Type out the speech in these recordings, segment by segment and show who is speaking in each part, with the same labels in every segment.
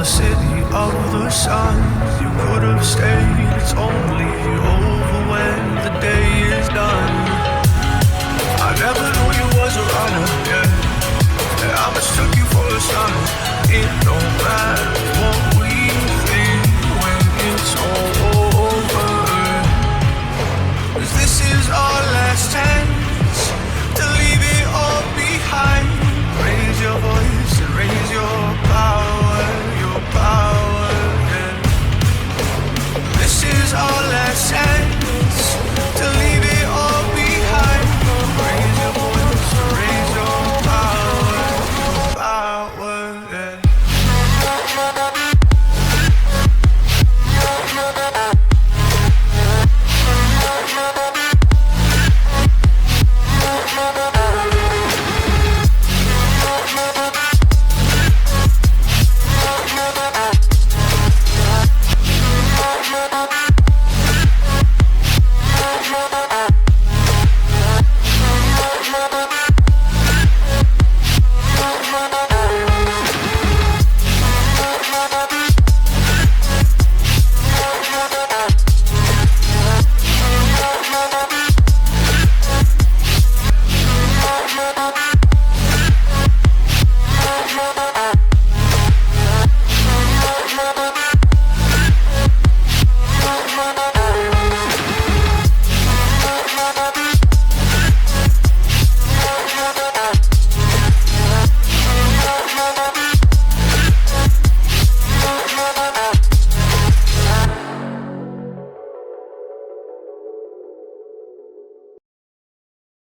Speaker 1: the city of the sun. You could have stayed, it's only over when the day is done. I never knew you was a runner, yeah. I mistook you for a son. It don't matter what we think when it's all over. 'Cause this is our last chance to leave it all behind. Raise your voice and raise your power, yeah. This is our last chance to leave it all behind. Raise your voice and raise your power, yeah.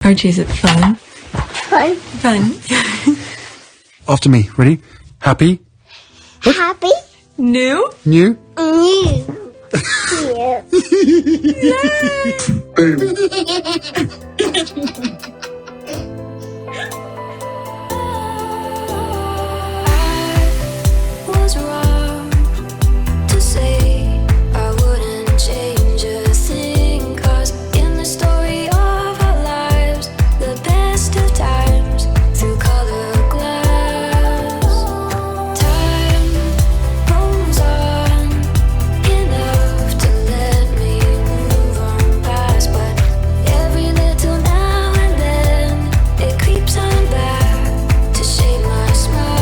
Speaker 2: Archie, is it fun?
Speaker 3: Fun.
Speaker 2: Fun.
Speaker 4: After me. Ready? Happy?
Speaker 3: Happy.
Speaker 2: New?
Speaker 4: New?
Speaker 3: New.
Speaker 5: Was wrong to say I wouldn't change a thing, 'cause in the story of our lives, the best of times through color glass, time moves on enough to let me move on past, but every little now and then it creeps on back to shape my smile.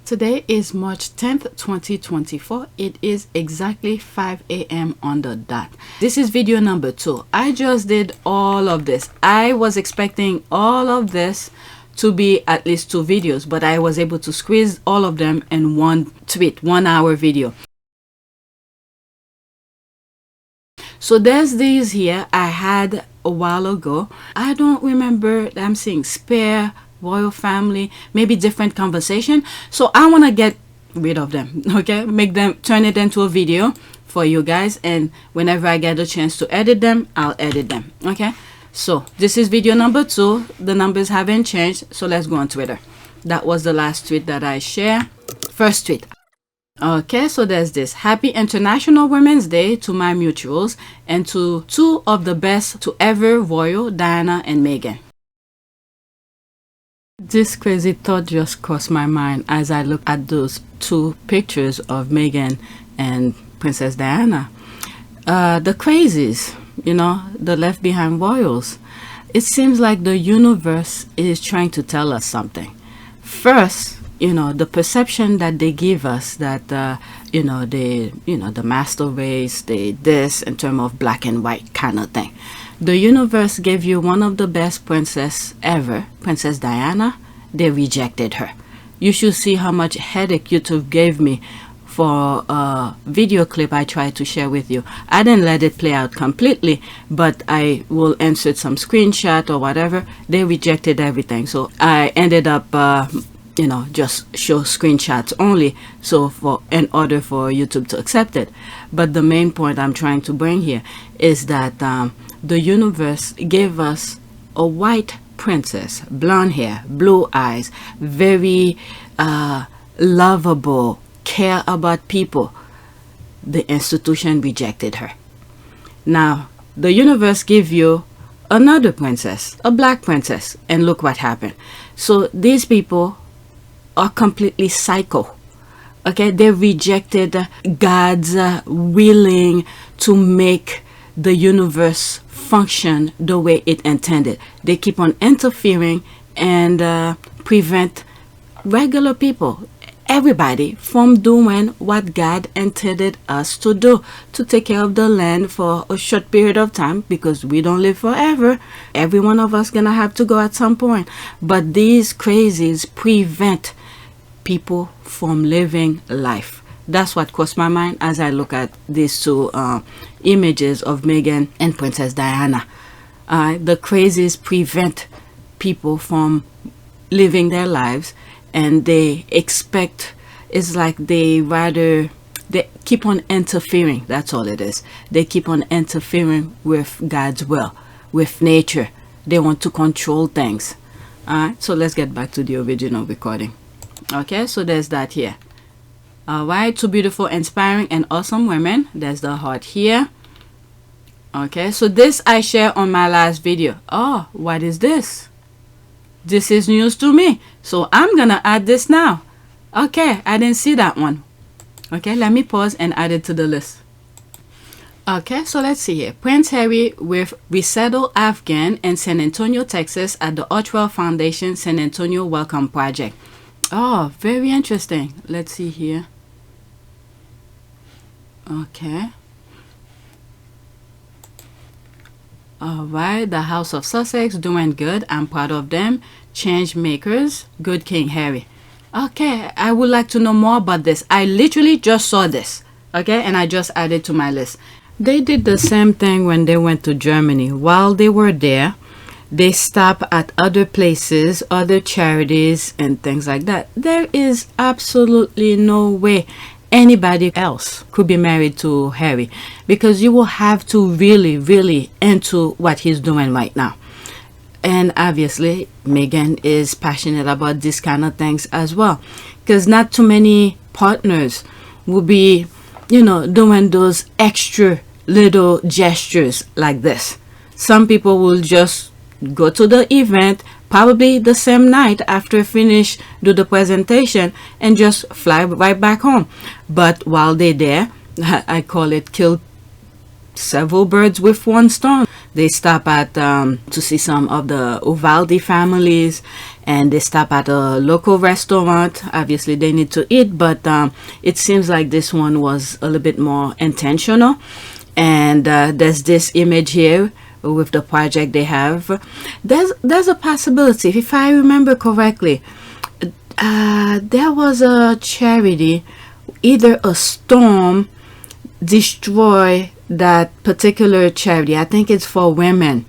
Speaker 6: Today is March 10th, 2024. It is exactly 5 a.m. on the dot. This is video number 2. I just did all of this. I was expecting all of this to be at least 2 videos, but I was able to squeeze all of them in one tweet, 1 hour video. So there's these here I had a while ago. I don't remember. I'm seeing spare, royal family, maybe different conversation. So I want to get rid of them, okay? Make them, turn it into a video for you guys, and whenever I get a chance to edit them, I'll edit them, okay? So this is video number 2. The numbers haven't changed, so let's go on Twitter. That was the last tweet that I shared. First tweet. Okay, so there's this. Happy International Women's Day to my mutuals and to 2 of the best to ever royal, Diana and Meghan. This crazy thought just crossed my mind as I looked at those 2 pictures of Meghan and Princess Diana. The crazies, you know, the left behind royals. It seems like the universe is trying to tell us something. First, you know, the perception that they give us that, you know, the master race, this in terms of black and white kind of thing. The universe gave you one of the best princess ever, Princess Diana. They rejected her. You should see how much headache YouTube gave me for a video clip I tried to share with you. I didn't let it play out completely, but I will insert some screenshot or whatever. They rejected everything, so I ended up just show screenshots only, so in order for YouTube to accept it. But the main point I'm trying to bring here is that the universe gave us a white princess, blonde hair, blue eyes, very lovable, care about people. The institution rejected her. Now the universe gave you another princess, a black princess, and look what happened. So these people are completely psycho. Okay, they rejected God's willing to make the universe function the way it intended. They keep on interfering and prevent regular people, everybody, from doing what God intended us to do, to take care of the land for a short period of time, because we don't live forever. Every one of us gonna have to go at some point. But these crazies prevent people from living life. That's what crossed my mind as I look at these two images of Meghan and Princess Diana. The crazies prevent people from living their lives, and they expect, it's like they keep on interfering. That's all it is. They keep on interfering with God's will, with nature. They want to control things. Alright, so let's get back to the original recording. Okay, so there's that here. Alright, two beautiful, inspiring, and awesome women. There's the heart here. Okay, so this I shared on my last video. Oh, what is this? This is news to me, so I'm gonna add this now. Okay, I didn't see that one. Okay, let me pause and add it to the list. Okay, so let's see here. Prince Harry with resettled Afghan in San Antonio, Texas at the Archewell Foundation San Antonio Welcome Project. Oh, very interesting. Let's see here. Okay. Alright, the House of Sussex doing good. I'm proud of them. Change makers. Good King Harry. Okay, I would like to know more about this. I literally just saw this. Okay, and I just added to my list. They did the same thing when they went to Germany. While they were there, they stop at other places, other charities and things like that. There is absolutely no way anybody else could be married to Harry, because you will have to really into what he's doing right now. And obviously Meghan is passionate about this kind of things as well, because not too many partners will be doing those extra little gestures like this. Some people will just go to the event probably the same night after finish do the presentation and just fly right back home. But while they're there, I call it kill several birds with one stone. They stop at to see some of the Uvalde families, and they stop at a local restaurant. Obviously they need to eat, but it seems like this one was a little bit more intentional. And there's this image here with the project they have. There's a possibility, if I remember correctly, there was a charity, either a storm destroy that particular charity. I think it's for women.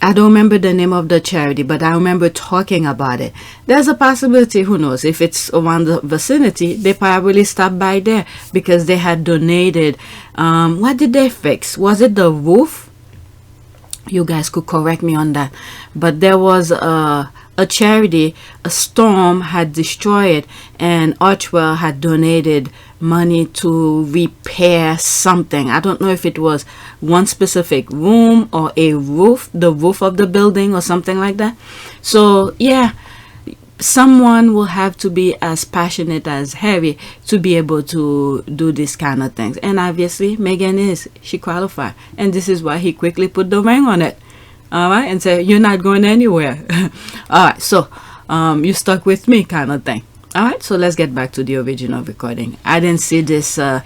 Speaker 6: I don't remember the name of the charity, but I remember talking about it. There's a possibility, who knows, if it's around the vicinity, they probably stopped by there because they had donated. What did they fix? Was it the roof? You guys could correct me on that. But there was a charity, a storm had destroyed, and Archewell had donated money to repair something. I don't know if it was one specific room or a roof, the roof of the building or something like that. So yeah, someone will have to be as passionate as Harry to be able to do this kind of things. And obviously Meghan she qualified, and this is why he quickly put the ring on it. All right, and said, you're not going anywhere. All right, so you stuck with me kind of thing. All right, so let's get back to the original recording. I didn't see this. I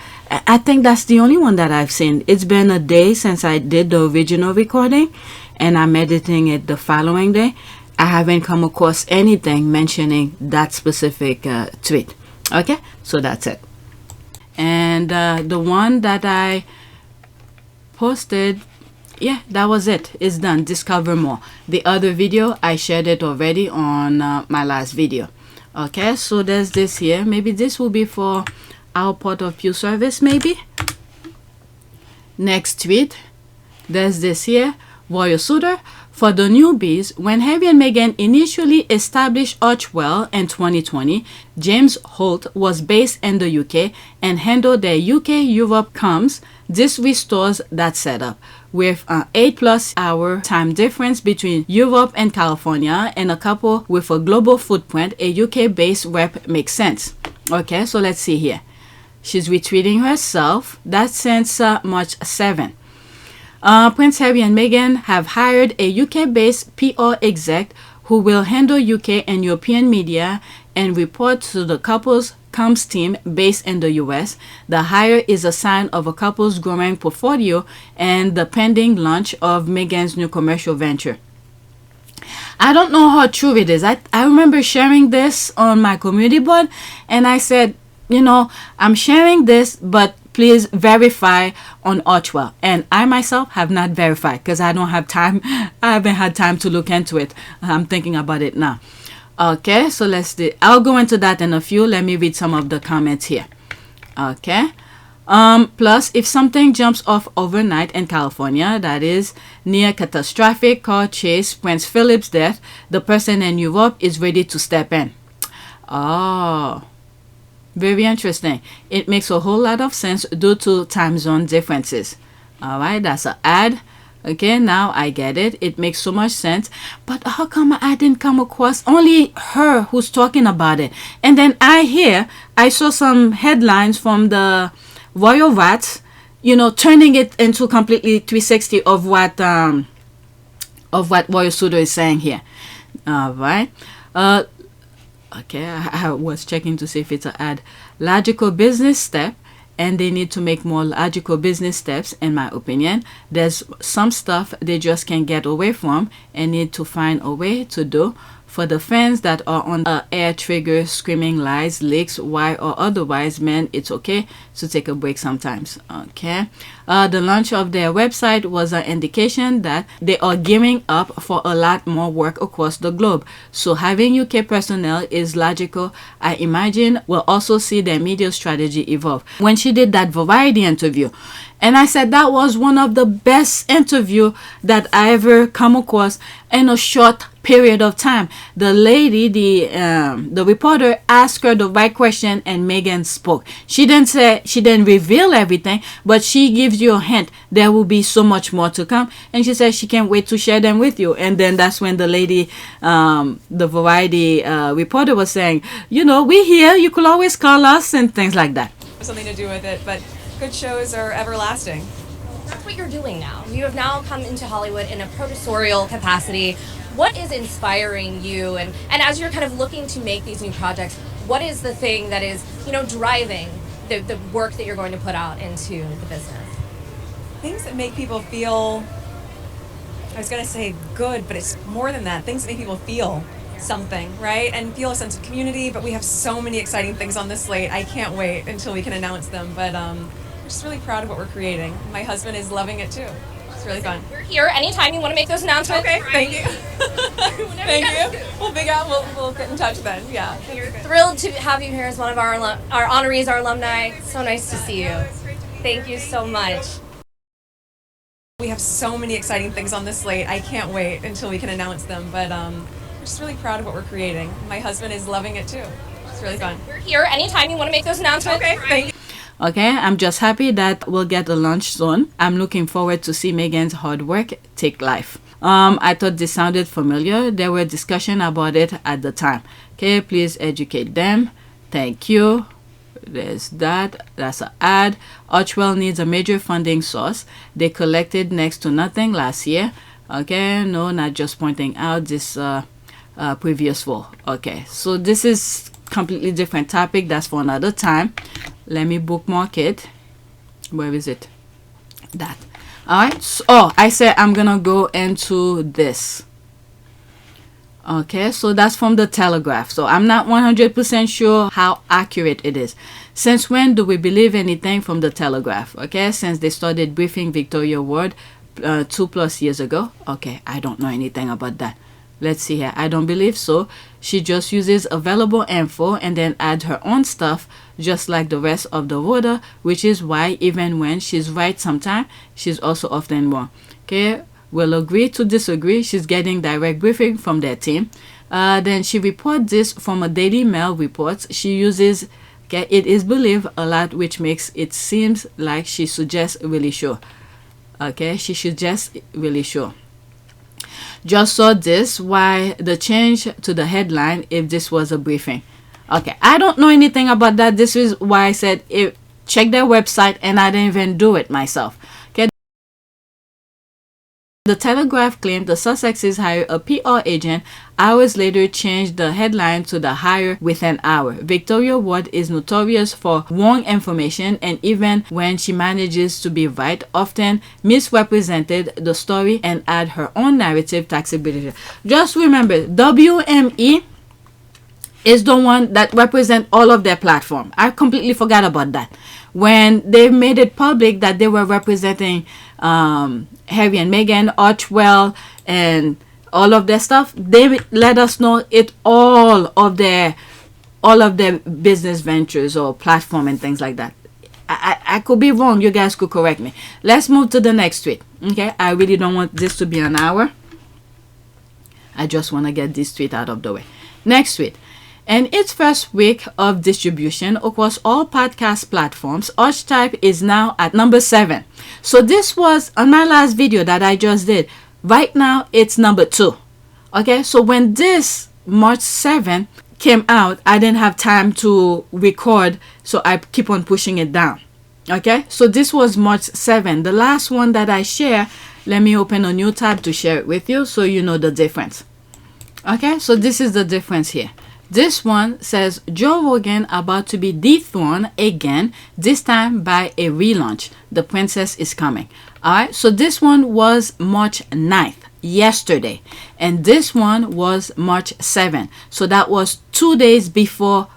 Speaker 6: think that's the only one that I've seen. It's been a day since I did the original recording, and I'm editing it the following day. I haven't come across anything mentioning that specific tweet. Okay, so that's it. And the one that I posted, yeah, that was it. It's done. Discover more. The other video, I shared it already on my last video. Okay, so there's this here. Maybe this will be for our port of view service, maybe. Next tweet, there's this here. Royal Suitor. For the newbies, when Harry and Meghan initially established Archewell in 2020, James Holt was based in the UK and handled their UK-Europe comms. This restores that setup. With an 8+ hour time difference between Europe and California and a couple with a global footprint, a UK-based rep makes sense. Okay, so let's see here. She's retweeting herself. That's since March 7. Prince Harry and Meghan have hired a UK-based PR exec who will handle UK and European media and report to the couple's comms team based in the US. The hire is a sign of a couple's growing portfolio and the pending launch of Meghan's new commercial venture. I don't know how true it is. I remember sharing this on my community board, and I said, you know, I'm sharing this, but please verify on Archewell. And I myself have not verified because I don't have time. I haven't had time to look into it. I'm thinking about it now. Okay, so I'll go into that in a few. Let me read some of the comments here. Okay. Plus, if something jumps off overnight in California, that is near catastrophic car chase, Prince Philip's death, the person in Europe is ready to step in. Oh, very interesting. It makes a whole lot of sense due to time zone differences. All right, that's an ad. Okay, now I get it. It makes so much sense. But how come I didn't come across only her who's talking about it? And then I saw some headlines from the Royal Rats, you know, turning it into completely 360 of what Royal Suitor is saying here. All right. Okay, I was checking to see if it's an ad. Logical business step, and they need to make more logical business steps, in my opinion. There's some stuff they just can't get away from and need to find a way to do. For the fans that are on air trigger screaming lies, leaks, why or otherwise, man, it's okay to take a break sometimes. Okay. The launch of their website was an indication that they are gearing up for a lot more work across the globe. So having UK personnel is logical. I imagine we'll also see their media strategy evolve. When she did that Variety interview, and I said that was one of the best interview that I ever come across in a short period of time. The lady, the reporter asked her the right question and Meghan spoke. She didn't reveal everything, but she gives you a hint. There will be so much more to come. And she says she can't wait to share them with you. And then that's when the lady, the Variety reporter was saying, you know, we're here. You could always call us and things like that.
Speaker 7: Something to do with it, but good shows are everlasting.
Speaker 8: That's what you're doing now. You have now come into Hollywood in a producerial capacity. What is inspiring you, and as you're kind of looking to make these new projects, what is the thing that is, you know, driving the work that you're going to put out into the business?
Speaker 7: Things that make people feel, I was going to say good, but it's more than that. Things that make people feel something, right? And feel a sense of community, but we have so many exciting things on the slate. I can't wait until we can announce them, but I'm just really proud of what we're creating. My husband is loving it too. It's really fun.
Speaker 8: We're here anytime you want to make those announcements.
Speaker 7: Okay, thank you. Thank you. We'll get in touch then. Yeah.
Speaker 8: We're thrilled to have you here as one of our honorees, our alumni. So nice to see you. Thank you so much.
Speaker 7: We have so many exciting things on the slate. I can't wait until we can announce them, but I'm just really proud of what we're creating. My husband is loving it too. It's really fun.
Speaker 8: We're here anytime you want to make those announcements.
Speaker 7: Okay, thank you.
Speaker 6: Okay, I'm just happy that we'll get a launch soon. I'm looking forward to see Meghan's hard work take life. I thought this sounded familiar. There were discussions about it at the time. Okay, please educate them. Thank you. There's that. That's an ad. Archewell needs a major funding source. They collected next to nothing last year. Okay, no, not just pointing out this previous fall. Okay, so this is completely different topic. That's for another time. Let me bookmark it. Where is it? That. All right. So, I said I'm gonna go into this. Okay, so that's from the Telegraph. So I'm not 100% sure how accurate it is. Since when do we believe anything from the Telegraph? Okay, since they started briefing Victoria Ward 2+ years ago. Okay, I don't know anything about that. Let's see here. I don't believe so. She just uses available info and then adds her own stuff, just like the rest of the voter, which is why even when she's right sometimes, she's also often wrong. Okay, we'll agree to disagree. She's getting direct briefing from their team. Then she reports this from a Daily Mail reports. She uses, okay, it is believed a lot, which makes it seems like she suggests really sure. Okay, she suggests really sure. Just saw this, why the change to the headline if this was a briefing. Okay, I don't know anything about that. This is why I said check their website, and I didn't even do it myself. Okay. The Telegraph claimed the Sussexes hired a PR agent. Hours later, changed the headline to the hire within an hour. Victoria Ward is notorious for wrong information, and even when she manages to be right, often misrepresented the story and add her own narrative taxability. Just remember, WME is the one that represents all of their platform. I completely forgot about that. When they made it public that they were representing Harry and Meghan, Archewell, and all of their stuff, they let us know it all of their business ventures or platform and things like that. I could be wrong. You guys could correct me. Let's move to the next tweet. Okay, I really don't want this to be an hour. I just want to get this tweet out of the way. Next tweet. In its first week of distribution across all podcast platforms, Archetype is now at number 7. So this was on my last video that I just did. Right now, it's number 2. Okay, so when this March 7 came out, I didn't have time to record, so I keep on pushing it down. Okay, so this was March 7. The last one that I share, let me open a new tab to share it with you so you know the difference. Okay, so this is the difference here. This one says Joe Rogan about to be dethroned again, this time by a relaunch. The princess is coming. Alright, so this one was March 9th, yesterday. And this one was March 7th. So that was 2 days before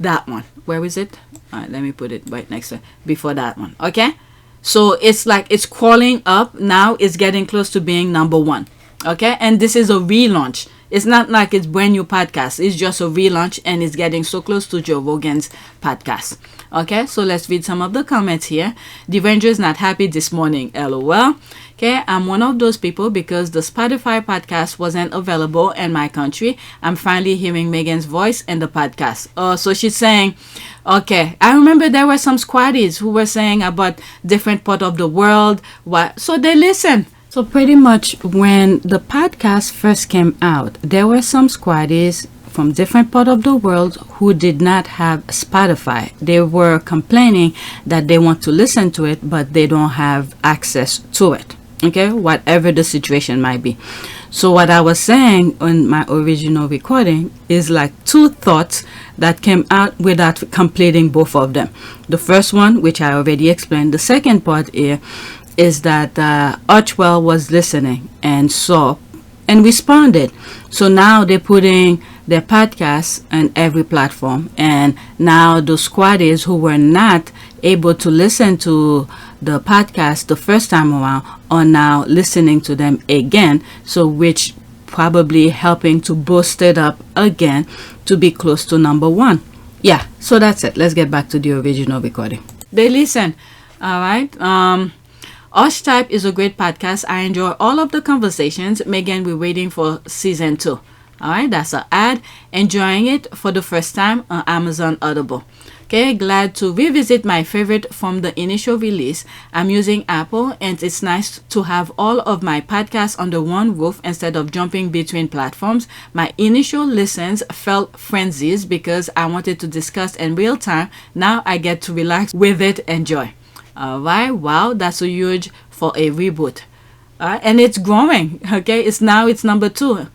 Speaker 6: that one. Where is it? Alright, let me put it right next to it. Before that one. Okay? So it's like it's crawling up. Now it's getting close to being number 1. Okay? And this is a relaunch. It's not like it's brand new podcast. It's just a relaunch, and it's getting so close to Joe Rogan's podcast. Okay, so let's read some of the comments here. The Ranger is not happy this morning. LOL. Okay, I'm one of those people because the Spotify podcast wasn't available in my country. I'm finally hearing Megan's voice in the podcast. Oh, so she's saying, okay, I remember there were some squaddies who were saying about different part of the world. What? So they listen. So pretty much when the podcast first came out, there were some squaddies from different part of the world who did not have Spotify. They were complaining that they want to listen to it, but they don't have access to it. Okay, whatever the situation might be. So what I was saying on my original recording is like 2 thoughts that came out without completing both of them. The first one, which I already explained. The second part here is that Archewell was listening and saw and responded. So now they're putting their podcasts on every platform, and now the squaddies who were not able to listen to the podcast the first time around are now listening to them again, so which probably helping to boost it up again to be close to number 1. Yeah, so that's it. Let's get back to the original recording. They listen. All right. Archetype is a great podcast. I enjoy all of the conversations. Megan, we're waiting for season 2. Alright, that's an ad. Enjoying it for the first time on Amazon Audible. Okay, glad to revisit my favorite from the initial release. I'm using Apple, and it's nice to have all of my podcasts under one roof instead of jumping between platforms. My initial listens felt frenzies because I wanted to discuss in real time. Now I get to relax with it, enjoy. Alright, wow, that's a huge for a reboot. And it's growing. Okay, it's number 2.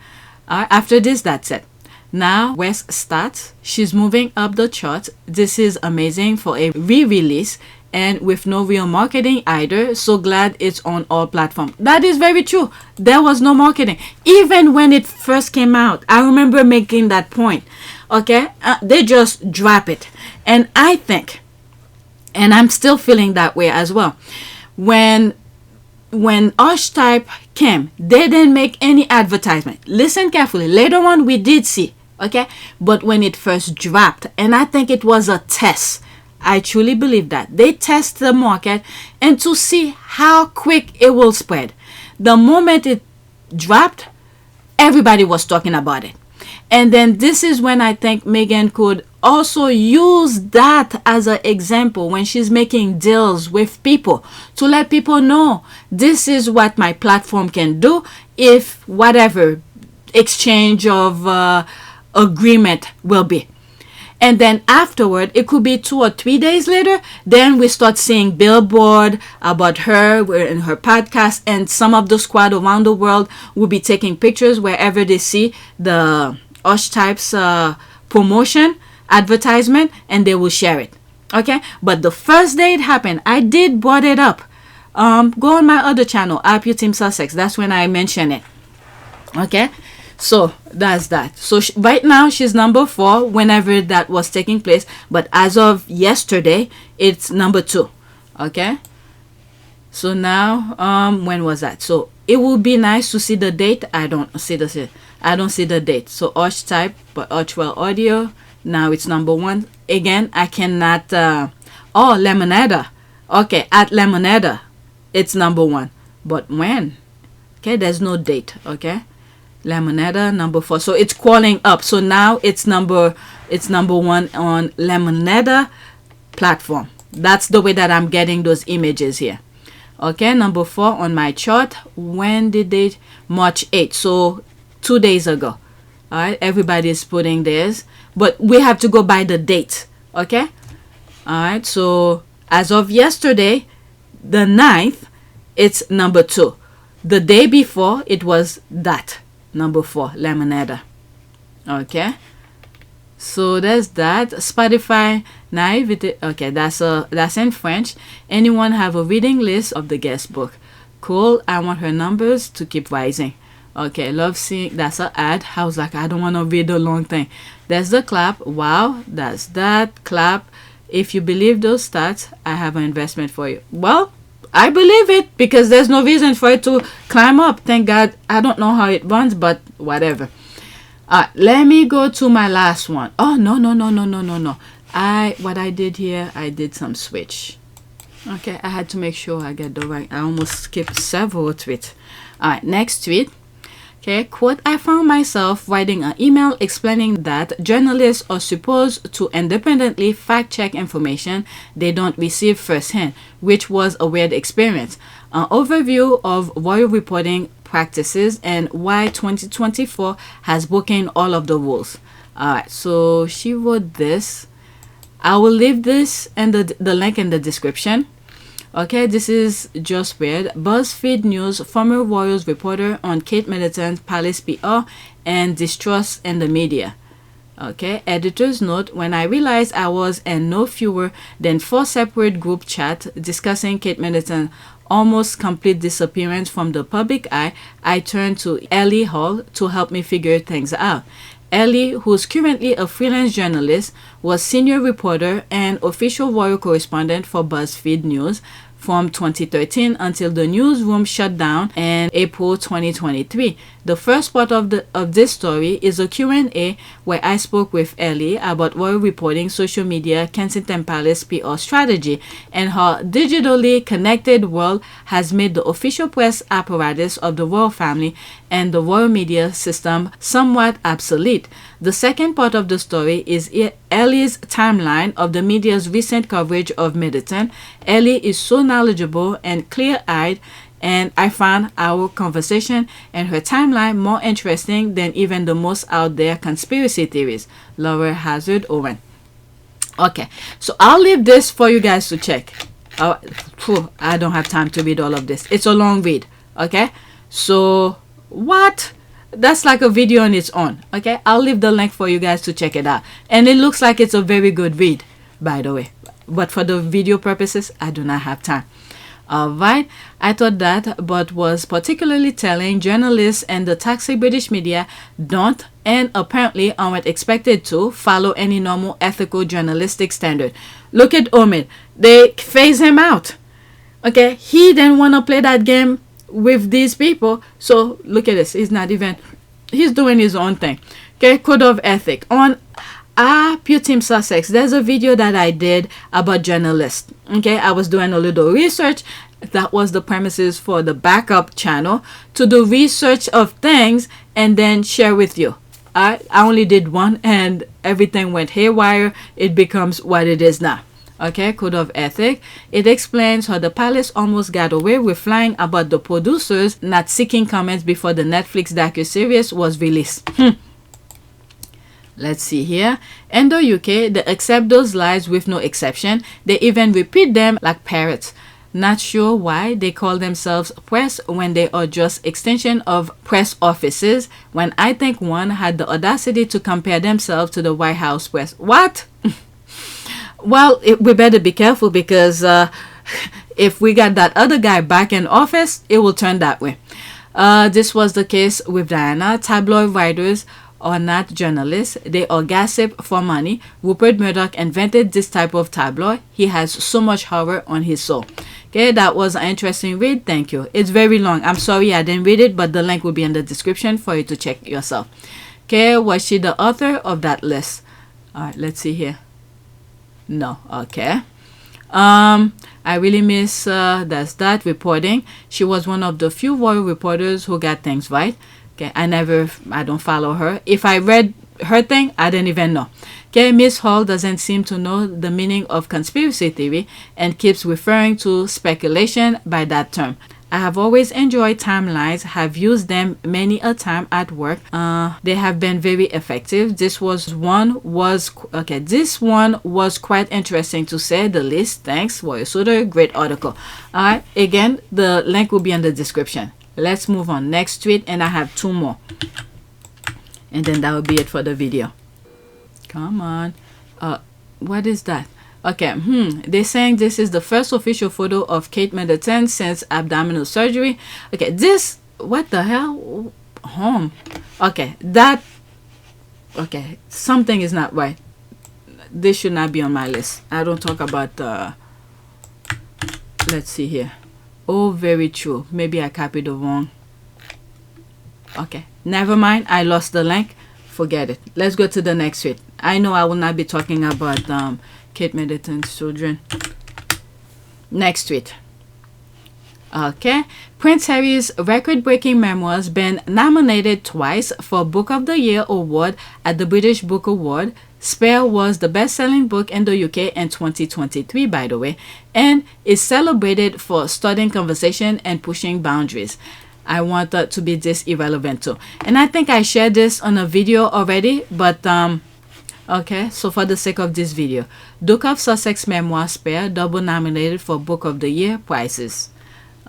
Speaker 6: After this, that's it. Now West starts. She's moving up the charts. This is amazing for a re-release and with no real marketing either. So glad it's on all platforms. That is very true. There was no marketing. Even when it first came out, I remember making that point. Okay? They just drop it. And I think, and I'm still feeling that way as well, when Archetype came, they didn't make any advertisement. Listen carefully. Later on, we did see. Okay? But when it first dropped, and I think it was a test. I truly believe that. They test the market and to see how quick it will spread. The moment it dropped, everybody was talking about it. And then this is when I think Meghan could also use that as an example when she's making deals with people to let people know this is what my platform can do if whatever exchange of agreement will be. And then afterward, it could be 2 or 3 days later, then we start seeing billboard about her in her podcast, and some of the squad around the world will be taking pictures wherever they see the Archetypes promotion, advertisement, and they will share it. Okay? But the first day it happened, I did brought it up. Go on my other channel, Team Sussex. That's when I mention it. Okay? So that's that. So right now she's number 4 whenever that was taking place. But as of yesterday, it's number 2. Okay? So now, when was that? So it would be nice to see the date. I don't see the date. So Archetype, but Archewell audio. Now it's number 1. Again, I cannot. Lemonada. Okay, at Lemonada, it's number 1. But when? Okay, there's no date. Okay. Lemonada number 4, so it's crawling up. So now it's number 1 on Lemonada platform. That's the way that I'm getting those images here. Okay, number 4 on my chart. When did they? March 8th, so 2 days ago. All right, everybody's putting theirs, but we have to go by the date. Okay, all right, so as of yesterday, the 9th, it's number 2. The day before, it was that number 4, Lemonada. Okay, so there's that. Spotify naivety. Okay, that's in French. Anyone have a reading list of the guest book? Cool. I want her numbers to keep rising. Okay, love seeing. That's an ad. I was like, I don't want to read the long thing. There's the clap. Wow, that's that clap. If you believe those stats, I have an investment for you. Well, I believe it because there's no reason for it to climb up. Thank God. I don't know how it runs, but whatever. Let me go to my last one. Oh, no. What I did here, I did some switch. Okay, I had to make sure I get the right. I almost skipped several tweets. All right, next tweet. Okay, quote, I found myself writing an email explaining that journalists are supposed to independently fact-check information they don't receive firsthand, which was a weird experience. An overview of royal reporting practices and why 2024 has broken all of the rules. Alright, so she wrote this. I will leave this and the link in the description. Okay, this is just weird. BuzzFeed News former Royals reporter on Kate Middleton's Palace PR and distrust in the media. Okay, editor's note, when I realized I was in no fewer than 4 separate group chats discussing Kate Middleton's almost complete disappearance from the public eye, I turned to Ellie Hall to help me figure things out. Ellie, who's currently a freelance journalist, was senior reporter and official royal correspondent for BuzzFeed News from 2013 until the newsroom shut down in April 2023. The first part of this story is a Q&A where I spoke with Ellie about royal reporting, social media, Kensington Palace PR strategy, and how digitally connected world has made the official press apparatus of the royal family and the royal media system somewhat obsolete. The second part of the story is Ellie's timeline of the media's recent coverage of Middleton. Ellie is so knowledgeable and clear-eyed, and I found our conversation and her timeline more interesting than even the most out there conspiracy theories. Laura Hazard Owen. Okay, so I'll leave this for you guys to check. I don't have time to read all of this. It's a long read. Okay, so what that's like a video on its own. Okay, I'll leave the link for you guys to check it out, and it looks like it's a very good read, by the way, but for the video purposes I do not have time. Alright, I thought that, but was particularly telling. Journalists and the toxic British media don't, and apparently aren't expected to, follow any normal ethical journalistic standard. Look at Omid. They phase him out. Okay, he didn't want to play that game with these people, so look at this. He's doing his own thing. Okay, code of ethic. On PYTE Sussex, there's a video that I did about journalists. Okay, I was doing a little research. That was the premises for the backup channel, to do research of things and then share with you. I only did one and everything went haywire. It becomes what it is now. Okay, code of ethic. It explains how the palace almost got away with flying about the producers not seeking comments before the Netflix docuseries was released. Let's see here. In the UK, they accept those lies with no exception. They even repeat them like parrots. Not sure why they call themselves press when they are just extension of press offices, when I think one had the audacity to compare themselves to the White House press. What? Well, we better be careful, because if we got that other guy back in office, it will turn that way. This was the case with Diana. Tabloid writers are not journalists. They are gossip for money. Rupert Murdoch invented this type of tabloid. He has so much horror on his soul. Okay, that was an interesting read. Thank you. It's very long. I'm sorry I didn't read it, but the link will be in the description for you to check yourself. Okay, was she the author of that list? All right, let's see here. No. Okay. I really miss that's that reporting. She was one of the few royal reporters who got things right. Okay, I don't follow her. If I read her thing, I didn't even know. Okay, Miss Hall doesn't seem to know the meaning of conspiracy theory and keeps referring to speculation by that term. I have always enjoyed timelines, have used them many a time at work. They have been very effective. This one was quite interesting to say the least. Thanks, Royal Sutter. Great article. Alright, again, the link will be in the description. Let's move on. Next tweet, and I have 2 more. And then that will be it for the video. Come on. What is that? Okay, they're saying this is the first official photo of Kate Middleton since abdominal surgery. Okay, this, what the hell? Home. Okay, something is not right. This should not be on my list. I don't talk about let's see here. Oh, very true. Maybe I copied the wrong. Okay, never mind. I lost the link. Forget it. Let's go to the next tweet. I know I will not be talking about Kate Middleton's children. Next tweet. Okay. Prince Harry's record-breaking memoirs been nominated twice for Book of the Year award at the British Book Award. Spare was the best-selling book in the UK in 2023, by the way, and is celebrated for starting conversation and pushing boundaries. I want that to be this irrelevant too. And I think I shared this on a video already, but okay, so for the sake of this video, Duke of Sussex memoir Spare double nominated for Book of the Year prizes.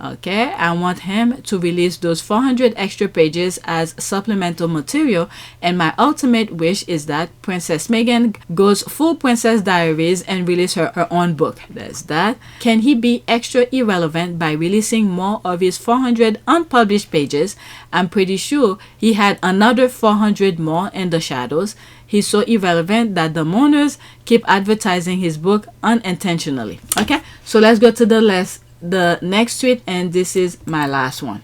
Speaker 6: Okay, I want him to release those 400 extra pages as supplemental material, and my ultimate wish is that Princess Meghan goes full Princess Diaries and release her own book. There's that. Can he be extra irrelevant by releasing more of his 400 unpublished pages? I'm pretty sure he had another 400 more in the shadows. He's so irrelevant that the mourners keep advertising his book unintentionally. Okay, so let's go to the next tweet, and this is my last one.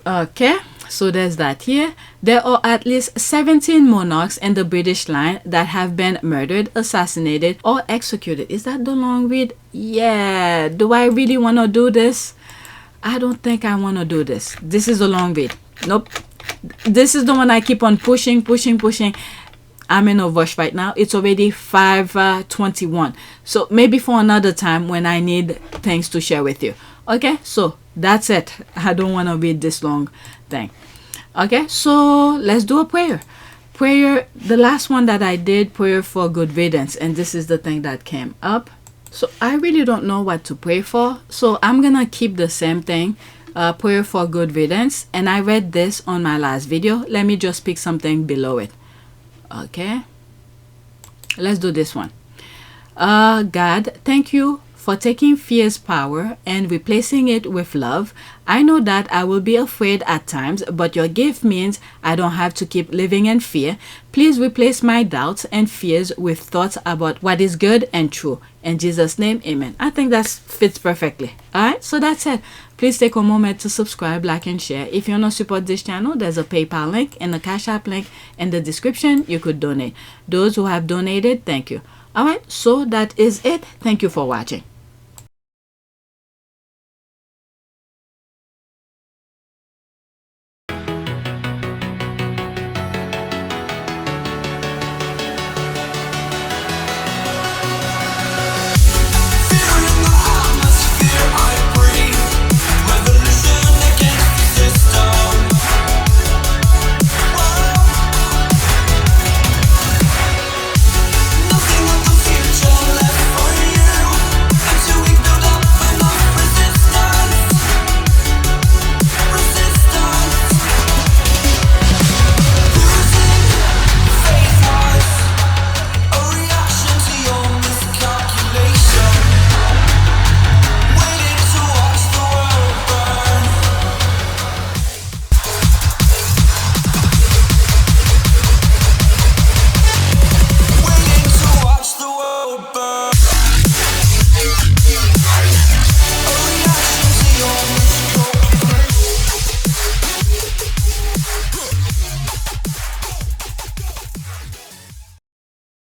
Speaker 6: Okay, so there's that here. There are at least 17 monarchs in the British line that have been murdered, assassinated, or executed. Is that the long read? Yeah. Do I really want to do this? I don't think I want to do this. This is a long read. Nope. This is the one I keep on pushing. I'm in a rush right now. It's already 5:21. So maybe for another time when I need things to share with you. Okay, so that's it. I don't want to read this long thing. Okay, so let's do a prayer. Prayer, the last one that I did, prayer for good riddance. And this is the thing that came up. So I really don't know what to pray for. So I'm going to keep the same thing. prayer for good riddance, and I read this on my last video. Let me just pick something below it. Okay, let's do this one. God, thank you for taking fear's power and replacing it with love. I know that I will be afraid at times, but your gift means I don't have to keep living in fear. Please replace my doubts and fears with thoughts about what is good and true. In Jesus' name, amen. I think that fits perfectly. Alright, so that's it. Please take a moment to subscribe, like, and share. If you want to support this channel, there's a PayPal link and a Cash App link in the description. You could donate. Those who have donated, thank you. Alright, so that is it. Thank you for watching.